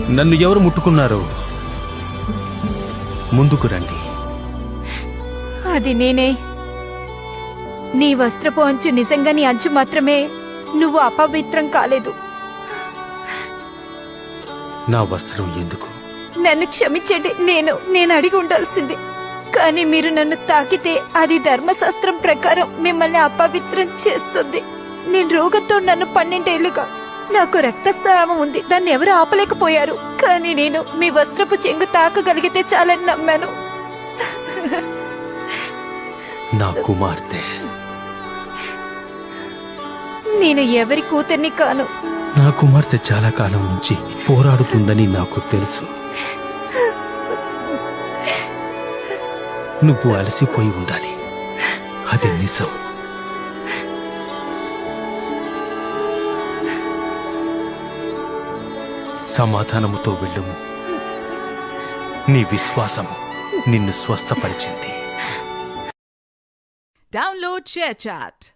నన్ను ఎవరు ముట్టుకున్నారో ముందుకు రండి. అది నేనే. నీ వస్త్రపు అంచు నిజంగా నీ అంచు మాత్రమే. నువ్వు అపవిత్రం కాలేదు. నా వస్త్రం ఎందుకు? నన్ను క్షమించండి. నేను అడిగి ఉండాల్సింది. కానీ మీరు నన్ను తాకితే అది ధర్మశాస్త్రం ప్రకారం మిమ్మల్ని అపవిత్రం చేస్తుంది. నేను రోగంతో నన్ను 12 ఏళ్లుగా నాకు రక్తస్రావం ఉంది. దాన్ని ఎవరు ఆపలేకపోయారు. కానీ నేను మీ వస్త్రపు చెంగు తాకగలిగితే చాలని నమ్మాను. నా కుమార్తె. నేను ఎవరి కూతుర్ని కాను. నా కుమార్తె చాలా కాలం నుంచి పోరాడుతుందని నాకు తెలుసు. నువ్వు అలసిపోయి ఉండాలి. అది నిజం. సమాధానముతో వెళ్ళుము. నీ విశ్వాసము నిన్ను స్వస్థపరిచింది. Download ShareChat.